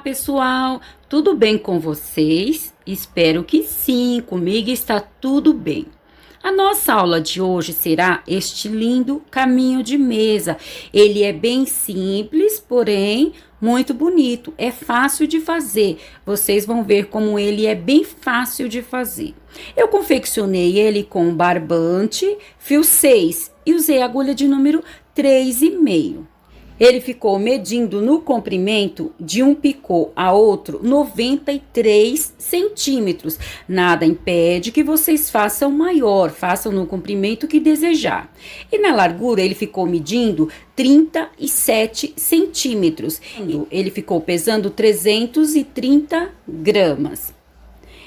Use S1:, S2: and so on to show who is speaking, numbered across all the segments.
S1: pessoal, tudo bem com vocês? Espero que sim, comigo está tudo bem. A nossa aula de hoje será este lindo caminho de mesa. Ele é bem simples, porém muito bonito. É fácil de fazer. Vocês vão ver como ele é bem fácil de fazer. Eu confeccionei ele com barbante, fio 6 e usei agulha de número 3,5. Ele ficou medindo no comprimento de um picô a outro 93 centímetros. Nada impede que vocês façam maior, façam no comprimento que desejar. E na largura ele ficou medindo 37 centímetros. Ele ficou pesando 330 gramas.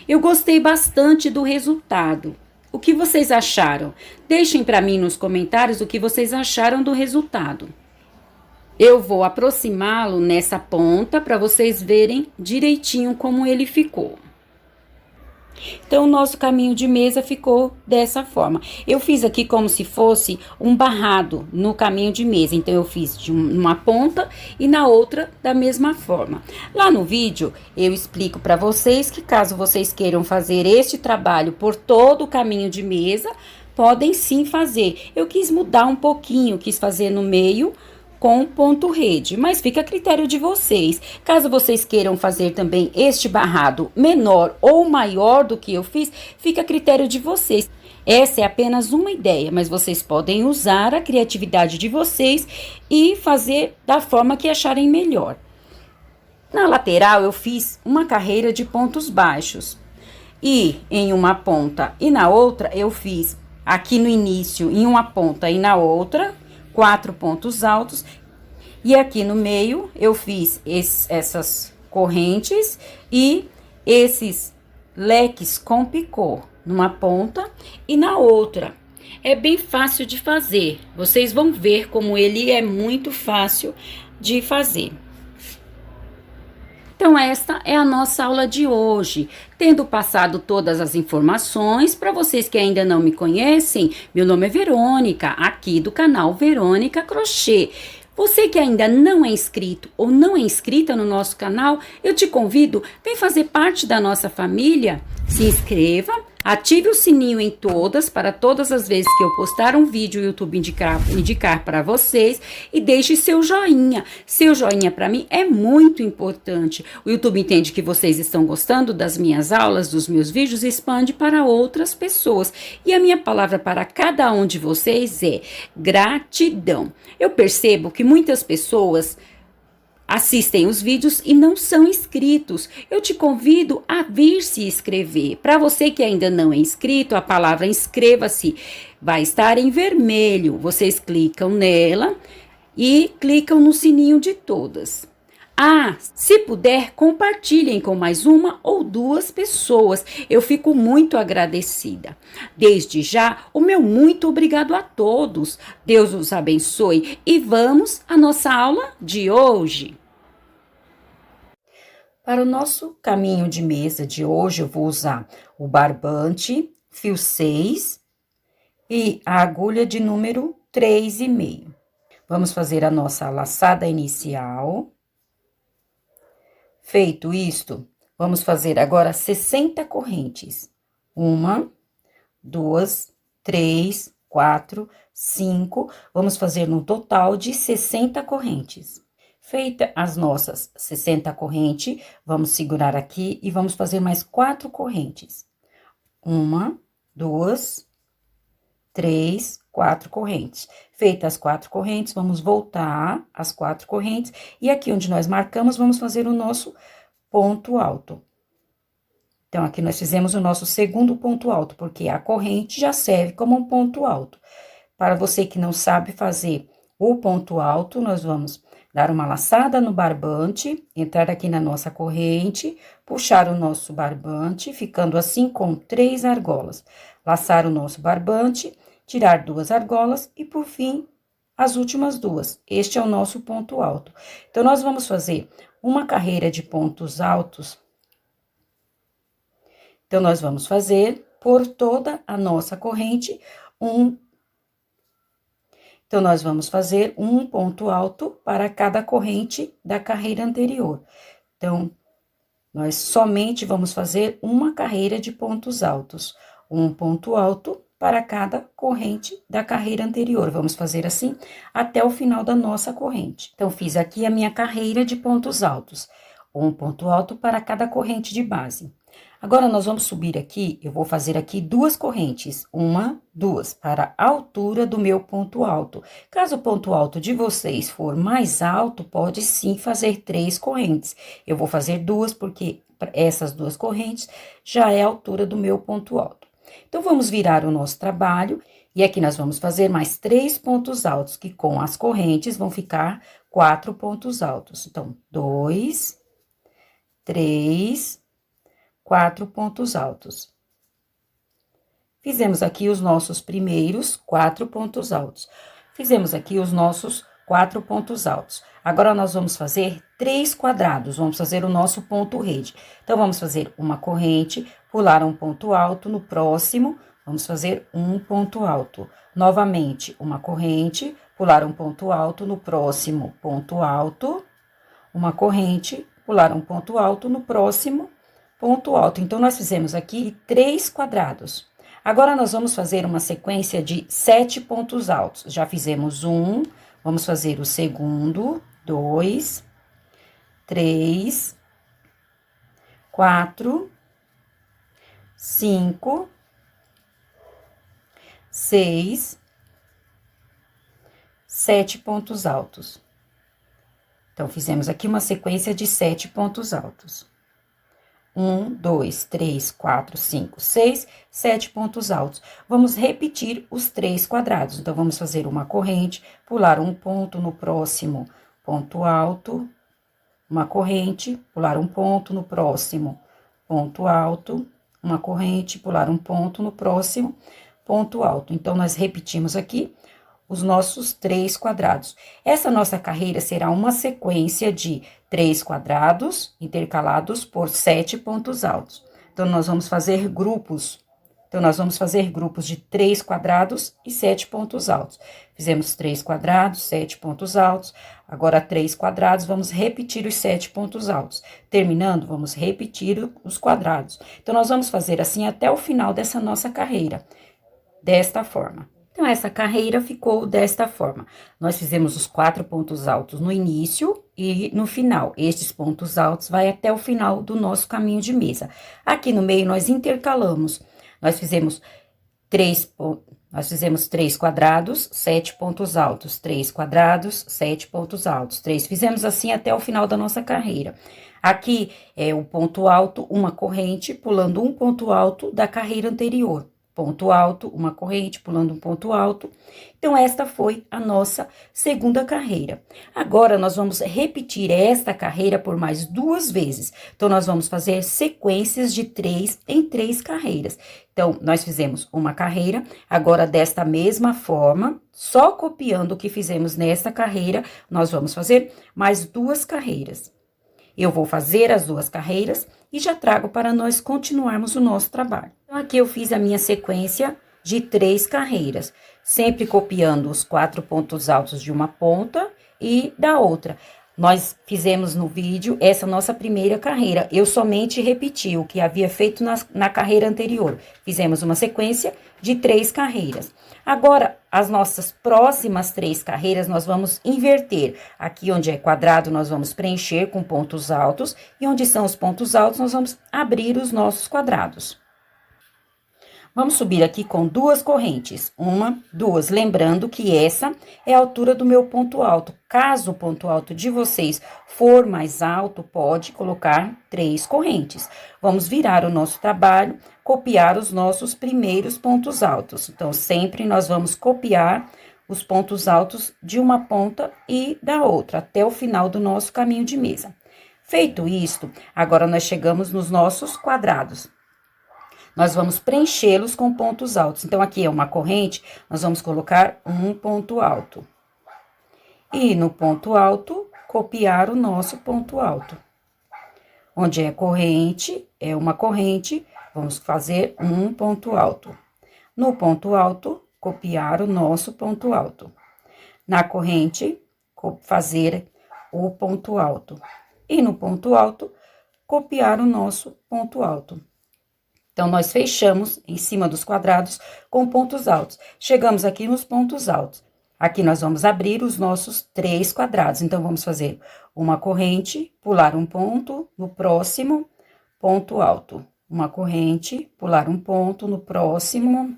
S1: Eu gostei bastante do resultado. O que vocês acharam? Deixem para mim nos comentários o que vocês acharam do resultado. Eu vou aproximá-lo nessa ponta para vocês verem direitinho como ele ficou. Então, o nosso caminho de mesa ficou dessa forma. Eu fiz aqui como se fosse um barrado no caminho de mesa. Então, eu fiz de uma ponta e na outra da mesma forma. Lá no vídeo, eu explico para vocês que caso vocês queiram fazer este trabalho por todo o caminho de mesa, podem sim fazer. Eu quis mudar um pouquinho, quis fazer no meio com ponto rede, mas fica a critério de vocês. Caso vocês queiram fazer também este barrado menor ou maior do que eu fiz, fica a critério de vocês. Essa é apenas uma ideia, mas vocês podem usar a criatividade de vocês e fazer da forma que acharem melhor. Na lateral eu fiz uma carreira de pontos baixos e em uma ponta e na outra eu fiz aqui no início em uma ponta e na outra 4 pontos altos, e aqui no meio eu fiz essas correntes e esses leques com picô numa ponta e na outra. É bem fácil de fazer, vocês vão ver como ele é muito fácil de fazer. Então, esta é a nossa aula de hoje. Tendo passado todas as informações, para vocês que ainda não me conhecem, meu nome é Verônica, aqui do canal Verônica Crochê. Você que ainda não é inscrito ou não é inscrita no nosso canal, eu te convido, vem fazer parte da nossa família, se inscreva, ative o sininho em todas, para todas as vezes que eu postar um vídeo, o YouTube indicar para vocês, e deixe seu joinha. Seu joinha para mim é muito importante. O YouTube entende que vocês estão gostando das minhas aulas, dos meus vídeos, e expande para outras pessoas. E a minha palavra para cada um de vocês é gratidão. Eu percebo que muitas pessoas assistem os vídeos e não são inscritos. Eu te convido a vir se inscrever. Para você que ainda não é inscrito, a palavra inscreva-se vai estar em vermelho. Vocês clicam nela e clicam no sininho de todas. Ah, se puder, compartilhem com mais uma ou duas pessoas. Eu fico muito agradecida. Desde já, o meu muito obrigado a todos. Deus os abençoe e vamos à nossa aula de hoje. Para o nosso caminho de mesa de hoje, eu vou usar o barbante, fio 6 e a agulha de número 3,5. Vamos fazer a nossa laçada inicial. Feito isto, vamos fazer agora 60 correntes. 1, 2, 3, 4, 5. Vamos fazer no total de 60 correntes. Feita as nossas 60 correntes, vamos segurar aqui e vamos fazer mais 4 correntes. 1, 2, 3, 4 correntes. Feitas as 4 correntes, vamos voltar as 4 correntes. E aqui onde nós marcamos, vamos fazer o nosso ponto alto. Então, aqui nós fizemos o nosso segundo ponto alto, porque a corrente já serve como um ponto alto. Para você que não sabe fazer o ponto alto, nós vamos dar uma laçada no barbante, entrar aqui na nossa corrente, puxar o nosso barbante, ficando assim com 3 argolas. Laçar o nosso barbante, tirar 2 argolas e, por fim, as últimas 2. Este é o nosso ponto alto. Então, nós vamos fazer uma carreira de pontos altos. Então, nós vamos fazer por toda a nossa corrente Então, nós vamos fazer um ponto alto para cada corrente da carreira anterior. Então, nós somente vamos fazer uma carreira de pontos altos. Um ponto alto para cada corrente da carreira anterior. Vamos fazer assim até o final da nossa corrente. Então, fiz aqui a minha carreira de pontos altos. Um ponto alto para cada corrente de base. Agora, nós vamos subir aqui, eu vou fazer aqui duas correntes, uma, duas, para a altura do meu ponto alto. Caso o ponto alto de vocês for mais alto, pode sim fazer 3 correntes. Eu vou fazer duas, porque essas 2 correntes já é a altura do meu ponto alto. Então, vamos virar o nosso trabalho, e aqui nós vamos fazer mais 3 pontos altos, que com as correntes vão ficar 4 pontos altos. Então, 2, 3... 4 pontos altos. Fizemos aqui os nossos primeiros 4 pontos altos. Fizemos aqui os nossos 4 pontos altos. Agora, nós vamos fazer 3 quadrados, vamos fazer o nosso ponto rede. Então, vamos fazer uma corrente, pular um ponto alto, no próximo, vamos fazer um ponto alto. Novamente, uma corrente, pular um ponto alto, no próximo ponto alto, uma corrente, pular um ponto alto, no próximo ponto alto. Então, nós fizemos aqui 3 quadrados. Agora, nós vamos fazer uma sequência de 7 pontos altos. Já fizemos um, vamos fazer o segundo, 2, 3, 4, 5, 6, 7 pontos altos. Então, fizemos aqui uma sequência de 7 pontos altos. 1, 2, 3, 4, 5, 6, 7 pontos altos. Vamos repetir os 3 quadrados. Então, vamos fazer uma corrente, pular um ponto no próximo ponto alto, uma corrente, pular um ponto no próximo ponto alto, uma corrente, pular um ponto no próximo ponto alto. Então, nós repetimos aqui os nossos 3 quadrados. Essa nossa carreira será uma sequência de 3 quadrados intercalados por 7 pontos altos. Então, nós vamos fazer grupos. Então, nós vamos fazer grupos de 3 quadrados e 7 pontos altos. Fizemos 3 quadrados, 7 pontos altos. Agora, 3 quadrados, vamos repetir os 7 pontos altos. Terminando, vamos repetir os quadrados. Então, nós vamos fazer assim até o final dessa nossa carreira, desta forma. Então, essa carreira ficou desta forma. Nós fizemos os 4 pontos altos no início e no final. Estes pontos altos vai até o final do nosso caminho de mesa. Aqui no meio, nós intercalamos. Nós fizemos 3 quadrados, 7 pontos altos. 3 quadrados, 7 pontos altos. 3. Fizemos assim até o final da nossa carreira. Aqui é o ponto alto, uma corrente, pulando um ponto alto da carreira anterior. Ponto alto, uma corrente, pulando um ponto alto. Então, esta foi a nossa segunda carreira. Agora, nós vamos repetir esta carreira por mais 2 vezes. Então, nós vamos fazer sequências de 3 em 3 carreiras. Então, nós fizemos uma carreira, agora desta mesma forma, só copiando o que fizemos nesta carreira, nós vamos fazer mais 2 carreiras. Eu vou fazer as 2 carreiras e já trago para nós continuarmos o nosso trabalho. Então, aqui eu fiz a minha sequência de 3 carreiras, sempre copiando os 4 pontos altos de uma ponta e da outra. Nós fizemos no vídeo essa nossa primeira carreira, eu somente repeti o que havia feito na carreira anterior. Fizemos uma sequência de 3 carreiras. Agora, as nossas próximas 3 carreiras, nós vamos inverter. Aqui onde é quadrado, nós vamos preencher com pontos altos, e onde são os pontos altos, nós vamos abrir os nossos quadrados. Vamos subir aqui com 2 correntes, 1, 2, lembrando que essa é a altura do meu ponto alto. Caso o ponto alto de vocês for mais alto, pode colocar 3 correntes. Vamos virar o nosso trabalho, copiar os nossos primeiros pontos altos. Então, sempre nós vamos copiar os pontos altos de uma ponta e da outra, até o final do nosso caminho de mesa. Feito isto, agora nós chegamos nos nossos quadrados. Nós vamos preenchê-los com pontos altos. Então, aqui é uma corrente, nós vamos colocar um ponto alto. E no ponto alto, copiar o nosso ponto alto. Onde é corrente, é uma corrente, vamos fazer um ponto alto. No ponto alto, copiar o nosso ponto alto. Na corrente, fazer o ponto alto. E no ponto alto, copiar o nosso ponto alto. Então, nós fechamos em cima dos quadrados com pontos altos. Chegamos aqui nos pontos altos. Aqui nós vamos abrir os nossos 3 quadrados. Então, vamos fazer uma corrente, pular um ponto no próximo ponto alto. Uma corrente, pular um ponto no próximo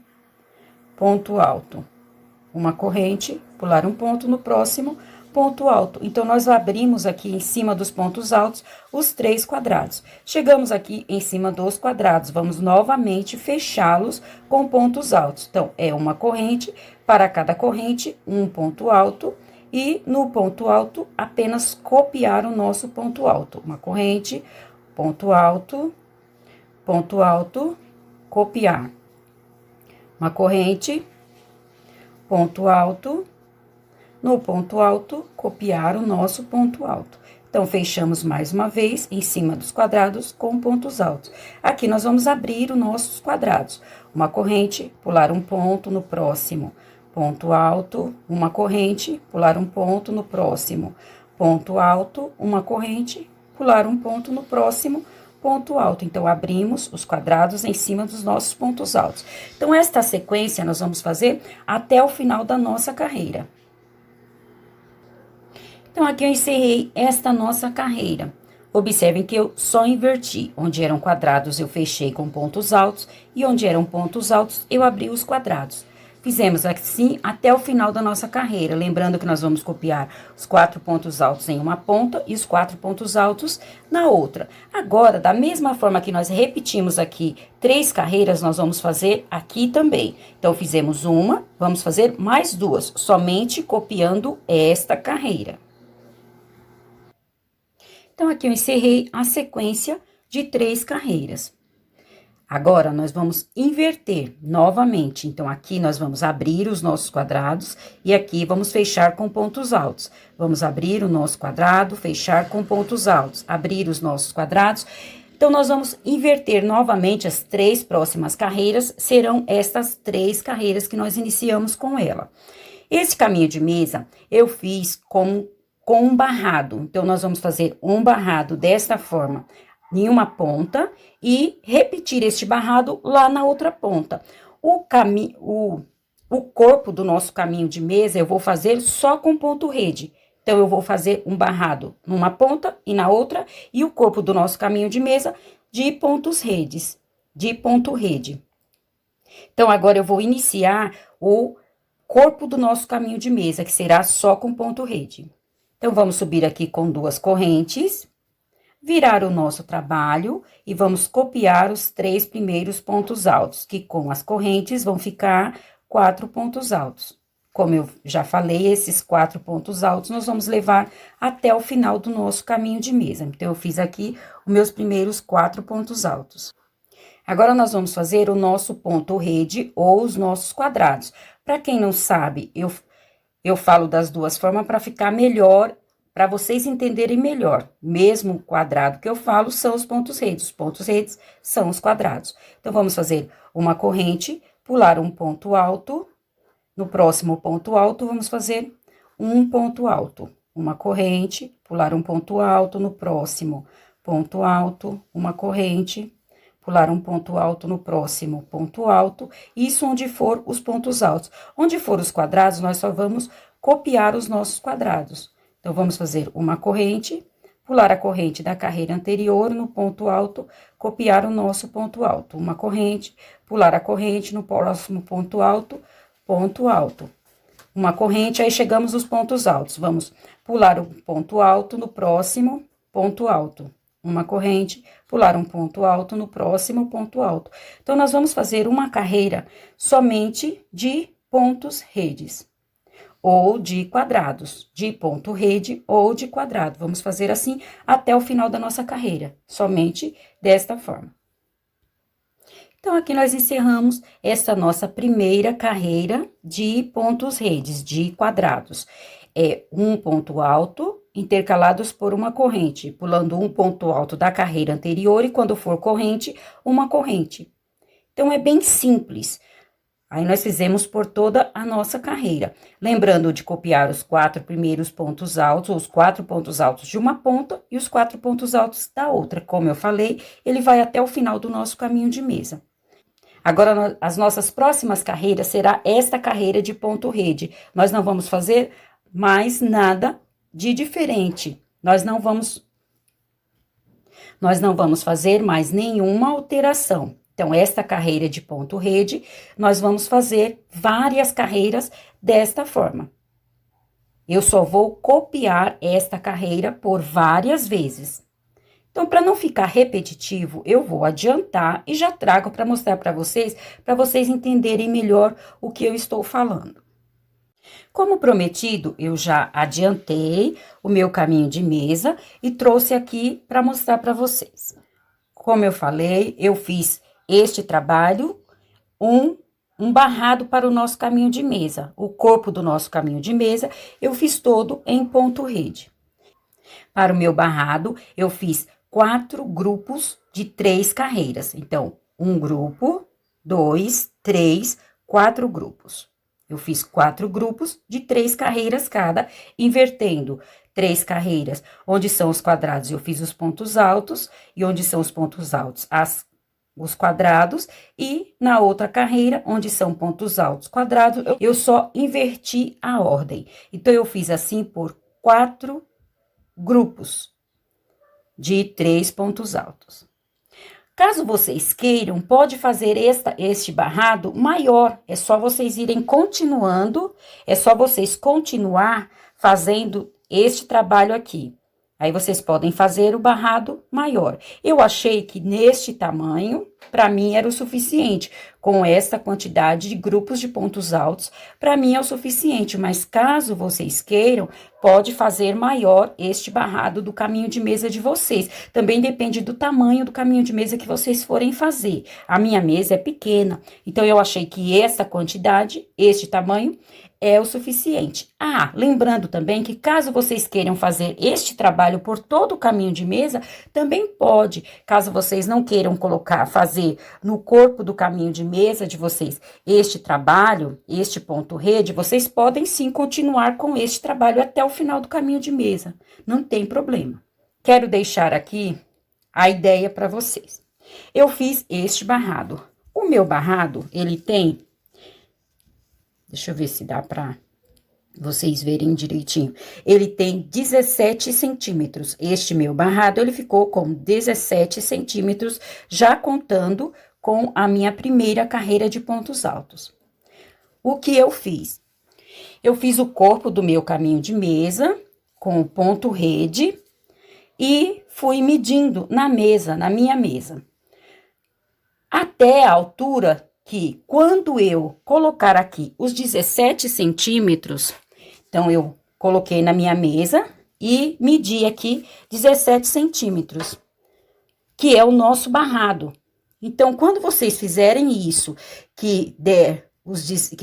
S1: ponto alto. Uma corrente, pular um ponto no próximo ponto alto. Então, nós abrimos aqui em cima dos pontos altos os 3 quadrados. Chegamos aqui em cima dos quadrados, vamos novamente fechá-los com pontos altos. Então, é uma corrente, para cada corrente, um ponto alto, e no ponto alto, apenas copiar o nosso ponto alto. Uma corrente, ponto alto, copiar. Uma corrente, ponto alto, no ponto alto, copiar o nosso ponto alto. Então, fechamos mais uma vez em cima dos quadrados com pontos altos. Aqui, nós vamos abrir os nossos quadrados. Uma corrente, pular um ponto no próximo ponto alto, uma corrente, pular um ponto no próximo ponto alto, uma corrente, pular um ponto no próximo ponto alto. Então, abrimos os quadrados em cima dos nossos pontos altos. Então, esta sequência nós vamos fazer até o final da nossa carreira. Então, aqui eu encerrei esta nossa carreira. Observem que eu só inverti. Onde eram quadrados, eu fechei com pontos altos. E onde eram pontos altos, eu abri os quadrados. Fizemos assim até o final da nossa carreira. Lembrando que nós vamos copiar os 4 pontos altos em uma ponta e os 4 pontos altos na outra. Agora, da mesma forma que nós repetimos aqui 3 carreiras, nós vamos fazer aqui também. Então, fizemos uma, vamos fazer mais 2, somente copiando esta carreira. Então, aqui eu encerrei a sequência de 3 carreiras. Agora, nós vamos inverter novamente. Então, aqui nós vamos abrir os nossos quadrados e aqui vamos fechar com pontos altos. Vamos abrir o nosso quadrado, fechar com pontos altos, abrir os nossos quadrados. Então, nós vamos inverter novamente as 3 próximas carreiras, serão estas 3 carreiras que nós iniciamos com ela. Esse caminho de mesa, eu fiz com um barrado. Então, nós vamos fazer um barrado desta forma em uma ponta e repetir este barrado lá na outra ponta. O corpo do nosso caminho de mesa eu vou fazer só com ponto rede. Então, eu vou fazer um barrado numa ponta e na outra, e o corpo do nosso caminho de mesa de pontos redes, de ponto rede. Então, agora eu vou iniciar o corpo do nosso caminho de mesa, que será só com ponto rede. Então, vamos subir aqui com 2 correntes, virar o nosso trabalho e vamos copiar os 3 primeiros pontos altos, que com as correntes vão ficar 4 pontos altos. Como eu já falei, esses 4 pontos altos nós vamos levar até o final do nosso caminho de mesa. Então, eu fiz aqui os meus primeiros 4 pontos altos. Agora, nós vamos fazer o nosso ponto rede ou os nossos quadrados. Para quem não sabe, eu falo das duas formas para ficar melhor, para vocês entenderem melhor. Mesmo o quadrado que eu falo são os pontos redes são os quadrados. Então, vamos fazer uma corrente, pular um ponto alto, no próximo ponto alto, vamos fazer um ponto alto. Uma corrente, pular um ponto alto, no próximo ponto alto, uma corrente, pular um ponto alto no próximo ponto alto, isso onde for os pontos altos. Onde for os quadrados, nós só vamos copiar os nossos quadrados. Então, vamos fazer uma corrente, pular a corrente da carreira anterior no ponto alto, copiar o nosso ponto alto. Uma corrente, pular a corrente no próximo ponto alto. Uma corrente, aí chegamos nos pontos altos. Vamos pular o ponto alto no próximo ponto alto. Uma corrente, pular um ponto alto no próximo ponto alto. Então, nós vamos fazer uma carreira somente de pontos redes, ou de quadrados, de ponto rede ou de quadrado. Vamos fazer assim até o final da nossa carreira, somente desta forma. Então, aqui nós encerramos essa nossa primeira carreira de pontos redes, de quadrados. É um ponto alto intercalados por uma corrente, pulando um ponto alto da carreira anterior e, quando for corrente, uma corrente. Então, é bem simples. Aí, nós fizemos por toda a nossa carreira. Lembrando de copiar os 4 primeiros pontos altos, ou os 4 pontos altos de uma ponta e os 4 pontos altos da outra. Como eu falei, ele vai até o final do nosso caminho de mesa. Agora, as nossas próximas carreiras será esta carreira de ponto rede. Nós não vamos fazer mais nada de diferente. Nós não vamos fazer mais nenhuma alteração. Então, esta carreira de ponto rede, nós vamos fazer várias carreiras desta forma. Eu só vou copiar esta carreira por várias vezes. Então, para não ficar repetitivo, eu vou adiantar e já trago para mostrar para vocês entenderem melhor o que eu estou falando. Como prometido, eu já adiantei o meu caminho de mesa e trouxe aqui para mostrar para vocês. Como eu falei, eu fiz este trabalho, um barrado para o nosso caminho de mesa. O corpo do nosso caminho de mesa, eu fiz todo em ponto rede. Para o meu barrado, eu fiz 4 grupos de 3 carreiras. Então, um grupo, 2, 3, 4 grupos. Eu fiz 4 grupos de 3 carreiras cada, invertendo 3 carreiras, onde são os quadrados, eu fiz os pontos altos, e onde são os pontos altos, os quadrados, e na outra carreira, onde são pontos altos, quadrados, eu só inverti a ordem. Então, eu fiz assim por 4 grupos de 3 pontos altos. Caso vocês queiram, pode fazer este barrado maior. É só vocês irem continuando, é só vocês continuar fazendo este trabalho aqui. Aí, vocês podem fazer o barrado maior. Eu achei que neste tamanho, para mim, era o suficiente. Com essa quantidade de grupos de pontos altos, para mim é o suficiente. Mas, caso vocês queiram, pode fazer maior este barrado do caminho de mesa de vocês. Também depende do tamanho do caminho de mesa que vocês forem fazer. A minha mesa é pequena, então eu achei que essa quantidade, este tamanho, é o suficiente. Ah, lembrando também que caso vocês queiram fazer este trabalho por todo o caminho de mesa, também pode. Caso vocês não queiram fazer no corpo do caminho de mesa de vocês este trabalho, este ponto rede, vocês podem sim continuar com este trabalho até o final do caminho de mesa. Não tem problema. Quero deixar aqui a ideia para vocês. Eu fiz este barrado. O meu barrado, ele tem... Deixa eu ver se dá para vocês verem direitinho. Ele tem 17 centímetros. Este meu barrado, ele ficou com 17 centímetros, já contando com a minha primeira carreira de pontos altos. O que eu fiz? Eu fiz o corpo do meu caminho de mesa, com o ponto rede, e fui medindo na minha mesa. Até a altura que, quando eu colocar aqui os 17 centímetros, então, eu coloquei na minha mesa e medi aqui 17 centímetros, que é o nosso barrado. Então, quando vocês fizerem isso, que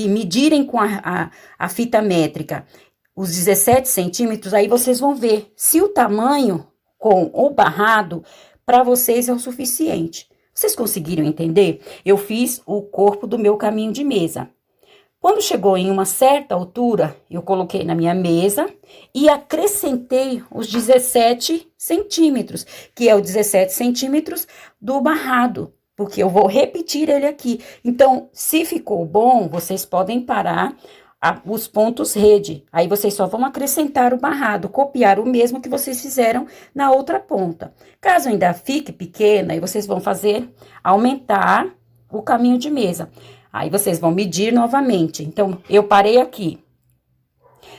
S1: medirem com a fita métrica os 17 centímetros, aí vocês vão ver se o tamanho com o barrado para vocês é o suficiente. Vocês conseguiram entender? Eu fiz o corpo do meu caminho de mesa. Quando chegou em uma certa altura, eu coloquei na minha mesa e acrescentei os 17 centímetros, que é o 17 centímetros do barrado, porque eu vou repetir ele aqui. Então, se ficou bom, vocês podem parar os pontos rede. Aí, vocês só vão acrescentar o barrado, copiar o mesmo que vocês fizeram na outra ponta. Caso ainda fique pequena, aí vocês vão aumentar o caminho de mesa. Aí, vocês vão medir novamente. Então, eu parei aqui.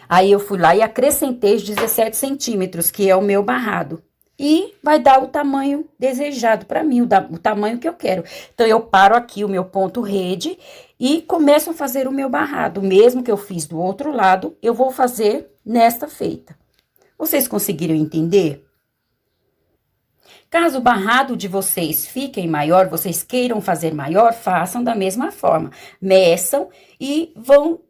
S1: Aí, eu fui lá e acrescentei os 17 centímetros, que é o meu barrado. E vai dar o tamanho desejado para mim, o tamanho que eu quero. Então, eu paro aqui o meu ponto rede e começo a fazer o meu barrado. O mesmo que eu fiz do outro lado, eu vou fazer nesta feita. Vocês conseguiram entender? Caso o barrado de vocês fique maior, vocês queiram fazer maior, façam da mesma forma. Meçam e vão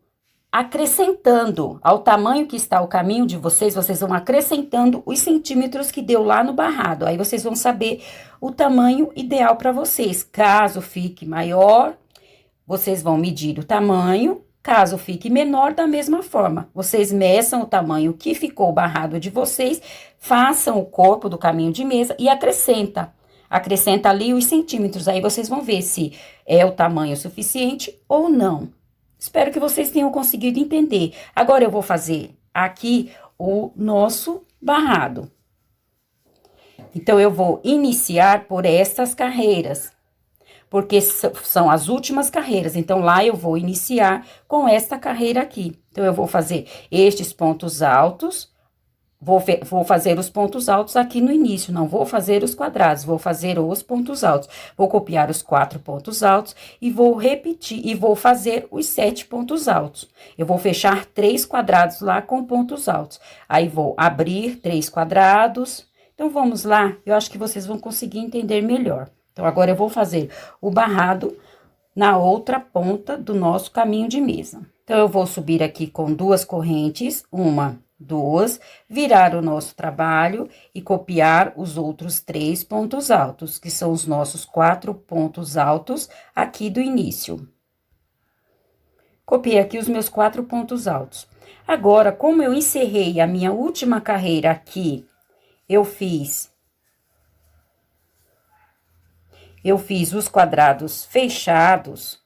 S1: acrescentando ao tamanho que está o caminho de vocês, vocês vão acrescentando os centímetros que deu lá no barrado. Aí, vocês vão saber o tamanho ideal para vocês. Caso fique maior, vocês vão medir o tamanho. Caso fique menor, da mesma forma, vocês meçam o tamanho que ficou barrado de vocês, façam o corpo do caminho de mesa e acrescenta. Acrescenta ali os centímetros, aí vocês vão ver se é o tamanho suficiente ou não. Espero que vocês tenham conseguido entender. Agora, eu vou fazer aqui o nosso barrado. Então, eu vou iniciar por essas carreiras, porque são as últimas carreiras. Então, lá eu vou iniciar com esta carreira aqui. Então, eu vou fazer estes pontos altos, vou fazer os pontos altos aqui no início, não vou fazer os quadrados, vou fazer os pontos altos. Vou copiar os 4 pontos altos e vou repetir, e vou fazer os 7 pontos altos. Eu vou fechar 3 quadrados lá com pontos altos. Aí, vou abrir 3 quadrados. Então, vamos lá, eu acho que vocês vão conseguir entender melhor. Então, agora eu vou fazer o barrado na outra ponta do nosso caminho de mesa. Então, eu vou subir aqui com 2 correntes, 1, 2, virar o nosso trabalho e copiar os outros 3 pontos altos, que são os nossos 4 pontos altos aqui do início. Copiei aqui os meus 4 pontos altos. Agora, como eu encerrei a minha última carreira aqui, eu fiz os quadrados fechados,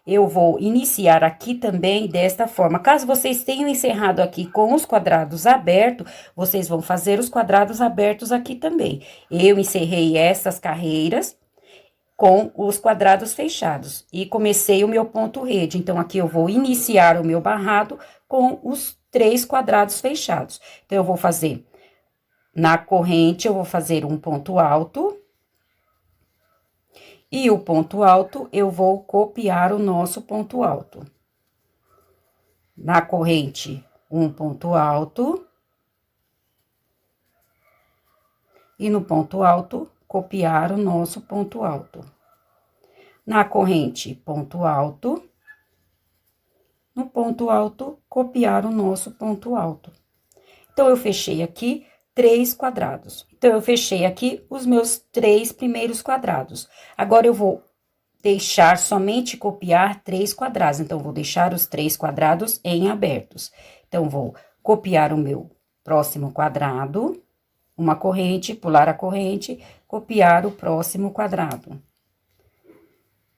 S1: eu vou iniciar aqui também desta forma. Caso vocês tenham encerrado aqui com os quadrados abertos, vocês vão fazer os quadrados abertos aqui também. Eu encerrei essas carreiras com os quadrados fechados e comecei o meu ponto rede. Então, aqui eu vou iniciar o meu barrado com os 3 quadrados fechados. Então, eu vou fazer na corrente, eu vou fazer um ponto alto. E o ponto alto, eu vou copiar o nosso ponto alto. Na corrente, um ponto alto. E no ponto alto, copiar o nosso ponto alto. Na corrente, ponto alto. No ponto alto, copiar o nosso ponto alto. Então, eu fechei aqui 3 quadrados. Então, eu fechei aqui os meus 3 primeiros quadrados. Agora, eu vou deixar somente copiar 3 quadrados. Então, vou deixar os 3 quadrados em abertos. Então, vou copiar o meu próximo quadrado, uma corrente, pular a corrente, copiar o próximo quadrado.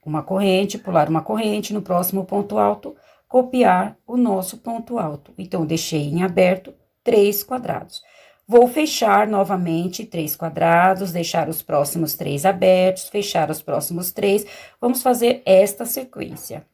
S1: Uma corrente, pular uma corrente, no próximo ponto alto, copiar o nosso ponto alto. Então, deixei em aberto 3 quadrados. Vou fechar novamente 3 quadrados, deixar os próximos 3 abertos, fechar os próximos 3. Vamos fazer esta sequência.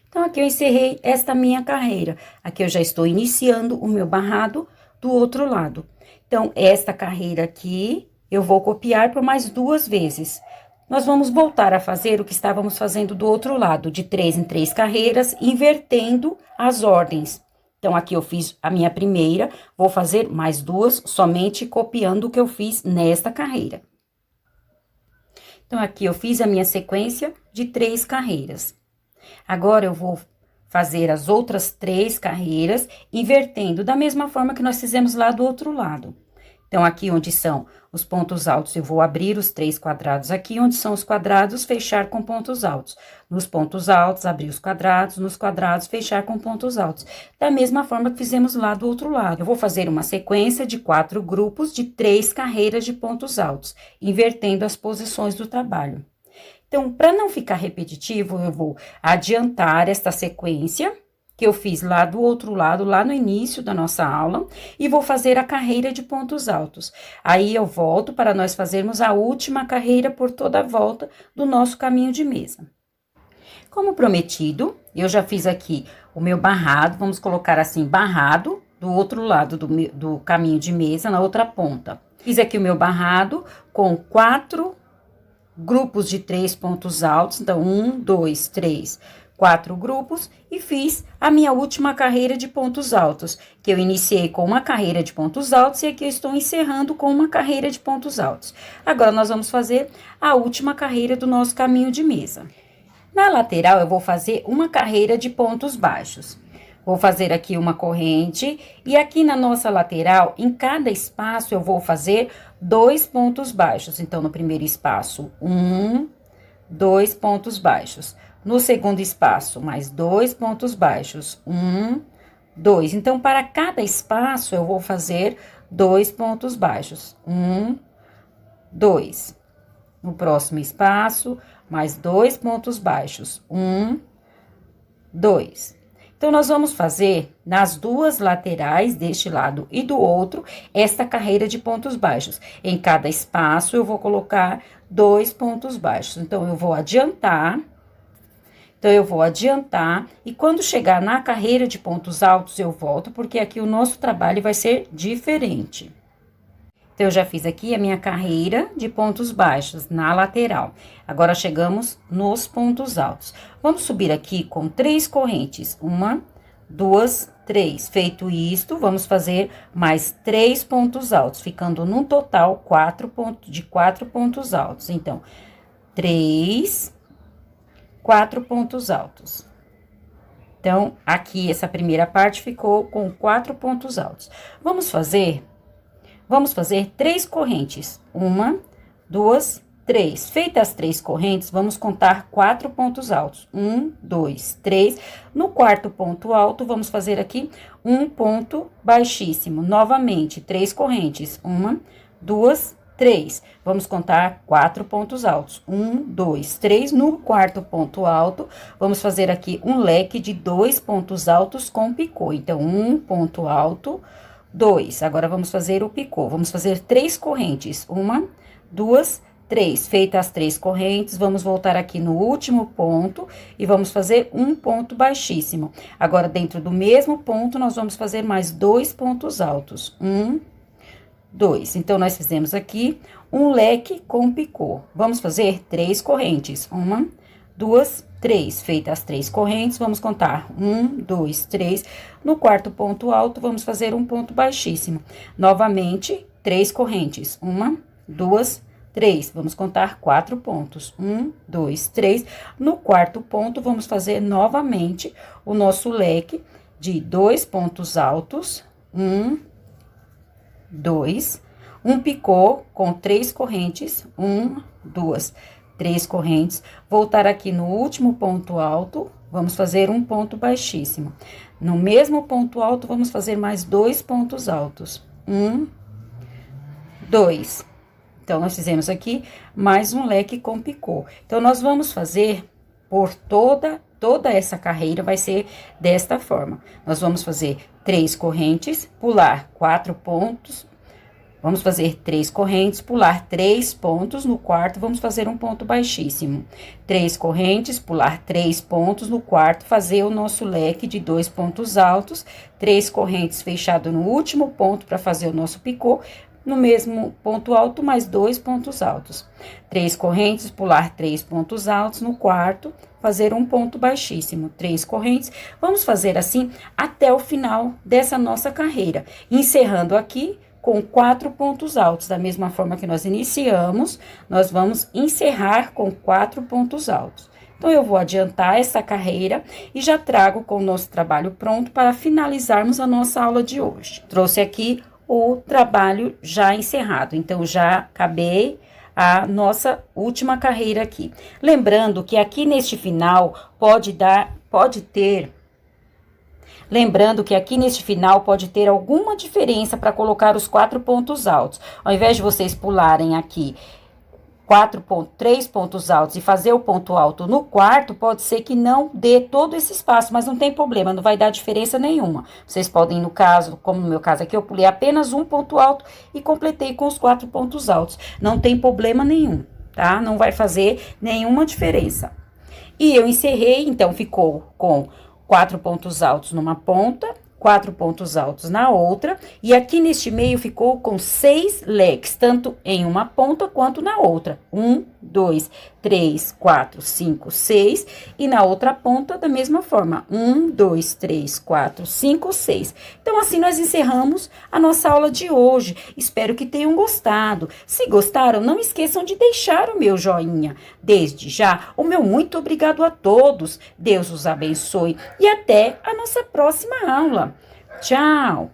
S1: Então, aqui eu encerrei esta minha carreira. Aqui eu já estou iniciando o meu barrado do outro lado. Então, esta carreira aqui, eu vou copiar por mais 2 vezes. Nós vamos voltar a fazer o que estávamos fazendo do outro lado, de 3 em 3 carreiras, invertendo as ordens. Então, aqui eu fiz a minha primeira, vou fazer mais 2, somente copiando o que eu fiz nesta carreira. Então, aqui eu fiz a minha sequência de 3 carreiras. Agora, eu vou fazer as outras 3 carreiras, invertendo da mesma forma que nós fizemos lá do outro lado. Então, aqui onde são os pontos altos, eu vou abrir os 3 quadrados aqui, onde são os quadrados, fechar com pontos altos. Nos pontos altos, abrir os quadrados, nos quadrados, fechar com pontos altos. Da mesma forma que fizemos lá do outro lado. Eu vou fazer uma sequência de 4 grupos de 3 carreiras de pontos altos, invertendo as posições do trabalho. Então, para não ficar repetitivo, eu vou adiantar esta sequência que eu fiz lá do outro lado, lá no início da nossa aula, e vou fazer a carreira de pontos altos. Aí, eu volto para nós fazermos a última carreira por toda a volta do nosso caminho de mesa. Como prometido, eu já fiz aqui o meu barrado, vamos colocar assim, barrado, do outro lado do caminho de mesa, na outra ponta. Fiz aqui o meu barrado com 4 grupos de 3 pontos altos, então, 1, 2, 3, 4 grupos, e fiz a minha última carreira de pontos altos, que eu iniciei com uma carreira de pontos altos, e aqui eu estou encerrando com uma carreira de pontos altos. Agora, nós vamos fazer a última carreira do nosso caminho de mesa. Na lateral, eu vou fazer uma carreira de pontos baixos. Vou fazer aqui uma corrente, e aqui na nossa lateral, em cada espaço, eu vou fazer 2 pontos baixos. Então, no primeiro espaço, 1, 2 pontos baixos. No segundo espaço, mais 2 pontos baixos. 1, 2. Então, para cada espaço, eu vou fazer 2 pontos baixos. 1, 2. No próximo espaço, mais 2 pontos baixos. 1, 2. Então, nós vamos fazer nas duas laterais, deste lado e do outro, esta carreira de pontos baixos. Em cada espaço, eu vou colocar 2 pontos baixos. Então, eu vou adiantar. E quando chegar na carreira de pontos altos, eu volto, porque aqui o nosso trabalho vai ser diferente. Então, eu já fiz aqui a minha carreira de pontos baixos na lateral. Agora, chegamos nos pontos altos. Vamos subir aqui com 3 correntes. 1, 2, 3. Feito isto, vamos fazer mais 3 pontos altos, ficando no total 4 pontos altos. Então, 3, 4 pontos altos. Então, aqui, essa primeira parte ficou com 4 pontos altos. Vamos fazer 3 correntes. 1, 2, 3. Feitas as 3 correntes, vamos contar 4 pontos altos. 1, 2, 3. No quarto ponto alto, vamos fazer aqui um ponto baixíssimo. Novamente, 3 correntes. 1, 2, 3. Vamos contar 4 pontos altos. 1, 2, 3. No quarto ponto alto, vamos fazer aqui um leque de 2 pontos altos com picô. Então, um ponto alto, 2. Agora, vamos fazer o picô. Vamos fazer 3 correntes. 1, 2, 3. Feitas as 3 correntes, vamos voltar aqui no último ponto e vamos fazer um ponto baixíssimo. Agora, dentro do mesmo ponto, nós vamos fazer mais 2 pontos altos. 1, 2. Então, nós fizemos aqui um leque com picô. Vamos fazer 3 correntes. 1, 2, 3. Feitas as 3 correntes, vamos contar 1, 2, 3. No quarto ponto alto, vamos fazer um ponto baixíssimo. Novamente, 3 correntes. 1, 2, 3. Vamos contar 4 pontos. 1, 2, 3. No quarto ponto, vamos fazer novamente o nosso leque de 2 pontos altos. 1, 2. Um picô com 3 correntes. 1, 2, 3 correntes. Voltar aqui no último ponto alto, vamos fazer um ponto baixíssimo. No mesmo ponto alto, vamos fazer mais 2 pontos altos. 1, 2. Então, nós fizemos aqui mais um leque com picô. Então, nós vamos fazer por toda essa carreira, vai ser desta forma. Nós vamos fazer 3 correntes, pular 4 pontos. Vamos fazer 3 correntes, pular 3 pontos, no quarto vamos fazer um ponto baixíssimo. 3 correntes, pular 3 pontos, no quarto fazer o nosso leque de 2 pontos altos. 3 correntes fechado no último ponto para fazer o nosso picô. No mesmo ponto alto, mais 2 pontos altos. 3 correntes, pular 3 pontos altos, no quarto fazer um ponto baixíssimo. 3 correntes, vamos fazer assim até o final dessa nossa carreira. Encerrando aqui com 4 pontos altos, da mesma forma que nós iniciamos, nós vamos encerrar com 4 pontos altos. Então, eu vou adiantar essa carreira e já trago com o nosso trabalho pronto para finalizarmos a nossa aula de hoje. Trouxe aqui o trabalho já encerrado, então, já acabei a nossa última carreira aqui. Lembrando que aqui neste final pode ter alguma diferença para colocar os 4 pontos altos. Ao invés de vocês pularem aqui 3 pontos altos e fazer o ponto alto no quarto, pode ser que não dê todo esse espaço, mas não tem problema, não vai dar diferença nenhuma. Vocês podem, no caso, como no meu caso aqui, eu pulei apenas um ponto alto e completei com os 4 pontos altos. Não tem problema nenhum, tá? Não vai fazer nenhuma diferença. E eu encerrei, então, ficou com 4 pontos altos numa ponta, 4 pontos altos na outra, e aqui neste meio ficou com 6 leques, tanto em uma ponta quanto na outra. 1, 2, 3, 4, 5, 6, e na outra ponta da mesma forma. 1, 2, 3, 4, 5, 6. Então, assim nós encerramos a nossa aula de hoje. Espero que tenham gostado. Se gostaram, não esqueçam de deixar o meu joinha. Desde já, o meu muito obrigado a todos. Deus os abençoe e até a nossa próxima aula. Tchau!